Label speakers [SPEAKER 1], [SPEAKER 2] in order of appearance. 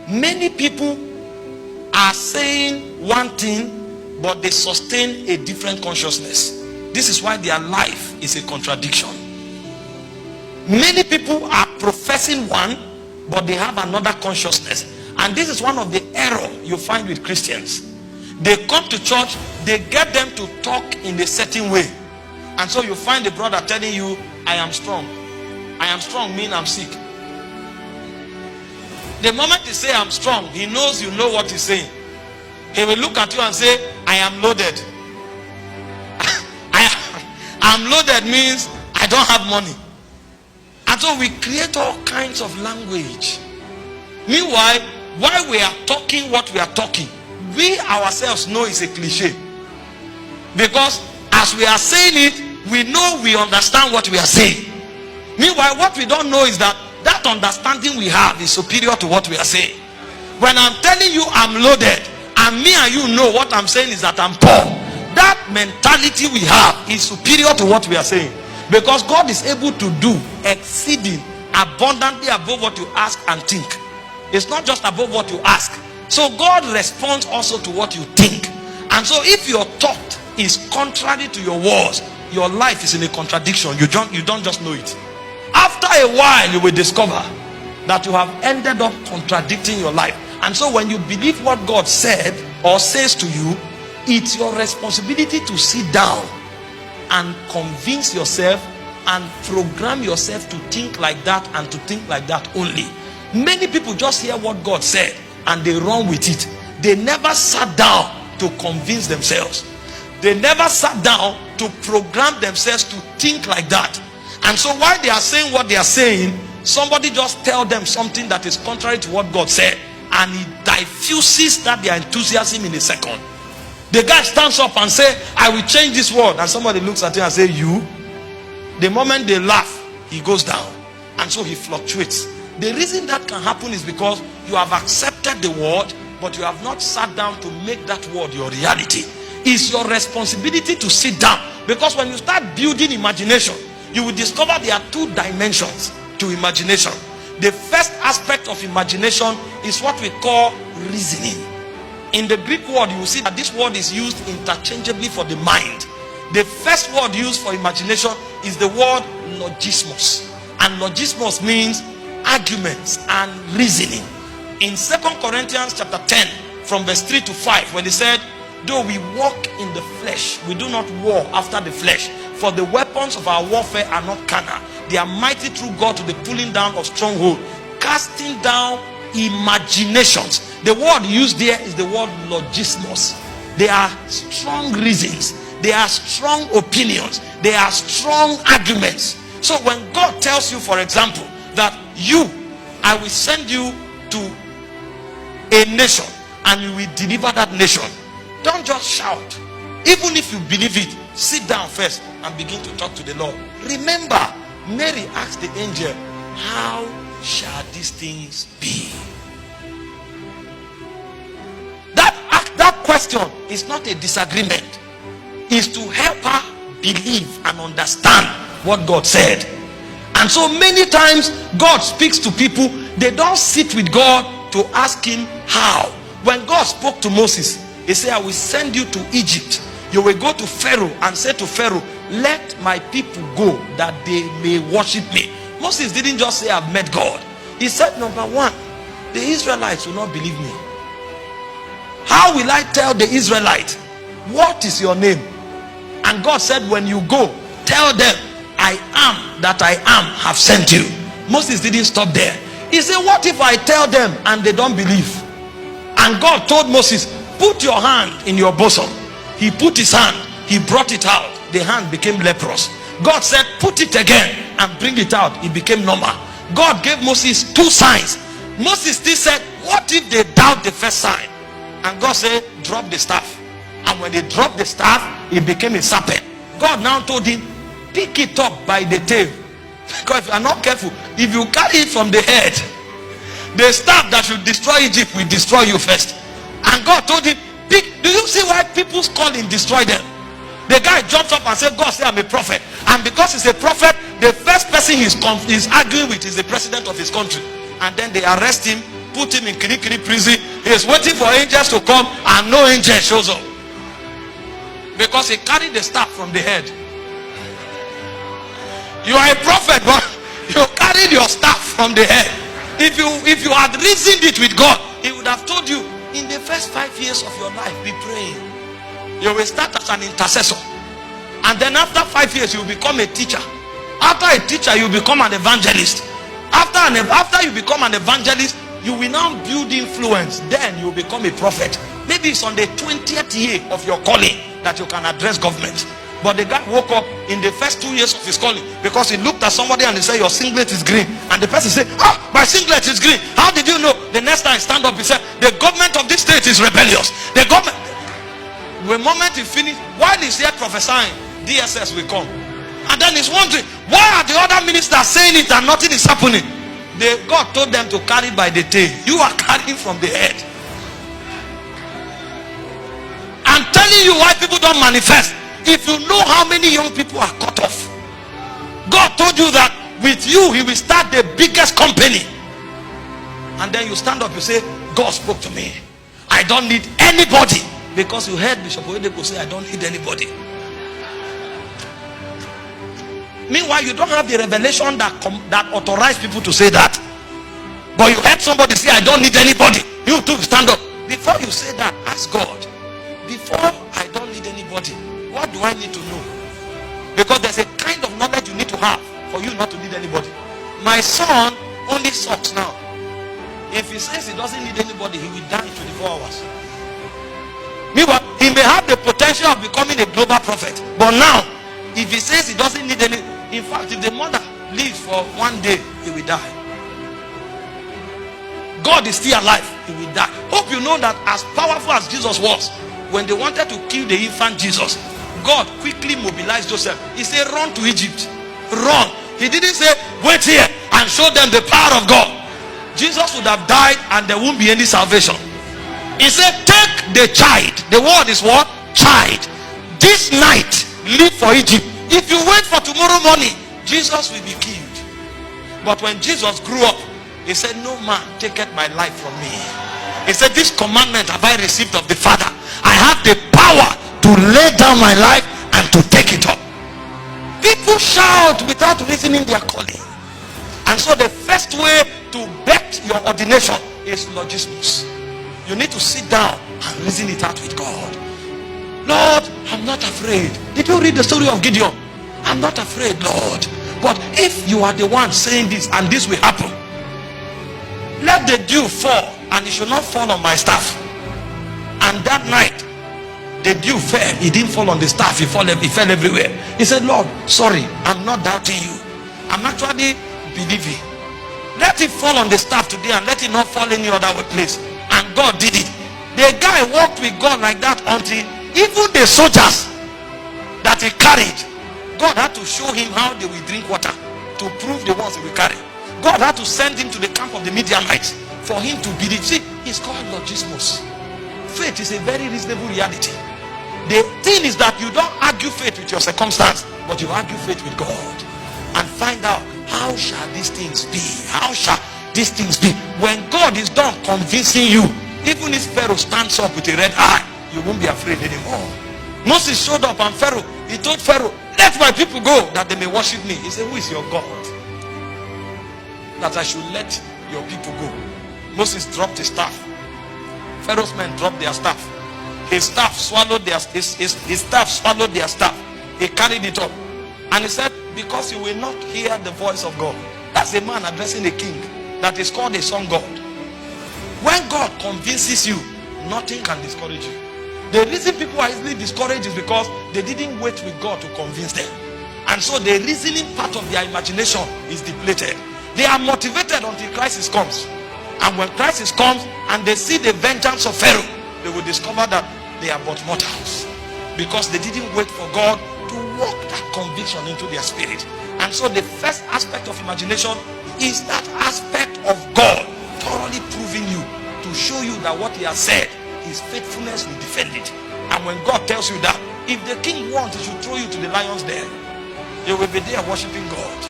[SPEAKER 1] Many people are saying one thing, but they sustain a different consciousness. This is why their life is a contradiction. Many people are professing one, but they have another consciousness. And this is one of the errors you find with Christians. They come to church, they get them to talk in a certain way. And so you find the brother telling you, I am strong. I am strong means I'm sick. The moment he say I'm strong, he knows you know what he's saying. He will look at you and say, I am loaded. I'm loaded means I don't have money. And so we create all kinds of language. Meanwhile, while we are talking what we are talking, we ourselves know it's a cliche. Because as we are saying it, we know we understand what we are saying. Meanwhile, what we don't know is that understanding we have is superior to what we are saying. When I'm telling you I'm loaded, and me and you know what I'm saying is that I'm poor, that mentality we have is superior to what we are saying. Because God is able to do exceeding abundantly above what you ask and think. It's not just above what you ask. So God responds also to what you think. And so if your thought is contrary to your words, your life is in a contradiction. You don't just know it. After a while, you will discover that you have ended up contradicting your life. And so when you believe what God said or says to you, it's your responsibility to sit down and convince yourself and program yourself to think like that and to think like that only. Many people just hear what God said and they run with it. They never sat down to convince themselves. They never sat down to program themselves to think like that. And so while they are saying what they are saying, somebody just tell them something that is contrary to what God said, and it diffuses that their enthusiasm in a second. The guy stands up and say, I will change this world. And somebody looks at him and say, you? The moment they laugh, he goes down. And so he fluctuates. The reason that can happen is because you have accepted the word, but you have not sat down to make that word your reality. It's your responsibility to sit down. Because when you start building imagination, you will discover there are two dimensions to imagination. The first aspect of imagination is what we call reasoning. In the Greek word, you will see that this word is used interchangeably for the mind. The first word used for imagination is the word logismos. And logismos means arguments and reasoning. In 2 Corinthians chapter 10, from verse 3 to 5, when he said, though we walk in the flesh, we do not war after the flesh. For the weapons of our warfare are not carnal. They are mighty through God to the pulling down of stronghold, casting down imaginations. The word used there is the word logismos. They are strong reasons. They are strong opinions. They are strong arguments. So when God tells you, for example, that I will send you to a nation and you will deliver that nation, don't just shout. Even if you believe it, sit down first and begin to talk to the Lord. Remember, Mary asked the angel, how shall these things be? That question is not a disagreement. It's to help her believe and understand what God said. And so many times God speaks to people, they don't sit with God to ask him how. When God spoke to Moses, he said, I will send you to Egypt. You will go to Pharaoh and say to Pharaoh, let my people go that they may worship me. Moses didn't just say, I've met God. He said, number one, the Israelites will not believe me. How will I tell the Israelites, what is your name? And God said, when you go, tell them, I am that I am have sent you. Moses didn't stop there. He said, what if I tell them and they don't believe? And God told Moses, put your hand in your bosom. He put his hand, he brought it out. The hand became leprous. God said, put it again and bring it out. It became normal. God gave Moses two signs. Moses still said, what if they doubt the first sign? And God said, drop the staff. And when they dropped the staff, it became a serpent. God now told him, pick it up by the tail. Because if you are not careful, if you carry it from the head, the staff that should destroy Egypt will destroy you first. And God told him, pick. Do you see why people's calling destroy them? The guy jumps up and says, God said I'm a prophet. And because he's a prophet, the first person he's arguing with is the president of his country. And then they arrest him, put him in Kirikiri prison. He is waiting for angels to come and no angel shows up. Because he carried the staff from the head. You are a prophet, but you carried your staff from the head. If you had reasoned it with God, he would have told you, in the first 5 years of your life, be praying. You will start as an intercessor. And then after 5 years, you will become a teacher. After a teacher, you will become an evangelist. After you become an evangelist, you will now build influence. Then you will become a prophet. Maybe it's on the 20th year of your calling that you can address government. But the guy woke up in the first 2 years of his calling because he looked at somebody and he said, your singlet is green. And the person said, my singlet is green. How did you know? The next time he stand up, he said, the government of this state is rebellious. The government. The moment he finished, while he's here prophesying, DSS will come. And then he's wondering, why are the other ministers saying it and nothing is happening? God told them to carry by the tail. You are carrying from the head. I'm telling you why people don't manifest. If you know how many young people are cut off, God told you that with you he will start the biggest company. And then you stand up, you say, God spoke to me. I don't need anybody. Because you heard Bishop Oyedepo say, I don't need anybody. Meanwhile, you don't have the revelation that authorized people to say that. But you heard somebody say, I don't need anybody. You too stand up. Before you say that, ask God. Before I don't need anybody, what do I need to know? Because there's a kind of knowledge you need to have for you not to need anybody. My son only sucks now. If he says he doesn't need anybody, he will die in 24 hours. Meanwhile, he may have the potential of becoming a global prophet. But now, if he says he doesn't need any, in fact, if the mother lives for 1 day, he will die. God is still alive, he will die. Hope you know that as powerful as Jesus was, when they wanted to kill the infant Jesus, God quickly mobilized Joseph. He said, run to Egypt. Run. He didn't say, wait here and show them the power of God. Jesus would have died and there won't be any salvation. He said, take the child. The word is what? Child. This night, leave for Egypt. If you wait for tomorrow morning, Jesus will be killed. But when Jesus grew up, he said, no man taketh my life from me. He said, this commandment have I received of the Father. I have the power to lay down my life and to take it up. People shout without reasoning their calling. And so the first way to bet your ordination is logismus. You need to sit down and reason it out with God. Lord, I'm not afraid. Did you read the story of Gideon? I'm not afraid, Lord. But if you are the one saying this and this will happen, let the dew fall and it should not fall on my staff. And that night, the dew fell. It didn't fall on the staff. It fell everywhere. He said, Lord, sorry, I'm not doubting you. I'm actually believing. Let it fall on the staff today and let it not fall any other place. And God did it. The guy walked with God like that until even the soldiers that he carried, God had to show him how they will drink water to prove the ones he will carry. God had to send him to the camp of the Midianites for him to believe. See, it's called logismus. Faith is a very reasonable reality. The thing is that you don't argue faith with your circumstance, but you argue faith with God and find out, how shall these things be? How shall these things be? When God is done convincing you, even if Pharaoh stands up with a red eye, you won't be afraid anymore. Moses showed up and Pharaoh, he told Pharaoh, let my people go that they may worship me. He said, who is your God that I should let your people go? Moses dropped his staff. Pharaoh's men dropped their staff. His staff swallowed their staff. He carried it up. And he said, because you will not hear the voice of God. That's a man addressing a king that is called a son God. When God convinces you, nothing can discourage you. The reason people are easily discouraged is because they didn't wait with God to convince them. And so the reasoning part of their imagination is depleted. They are motivated until crisis comes. And when crisis comes and they see the vengeance of Pharaoh, they will discover that they are but mortals. Because they didn't wait for God to work that conviction into their spirit. And so the first aspect of imagination is that aspect of God thoroughly proving you, to show you that what he has said, his faithfulness will defend it. And when God tells you that, if the king wants, he should throw you to the lion's den, you will be there worshiping God.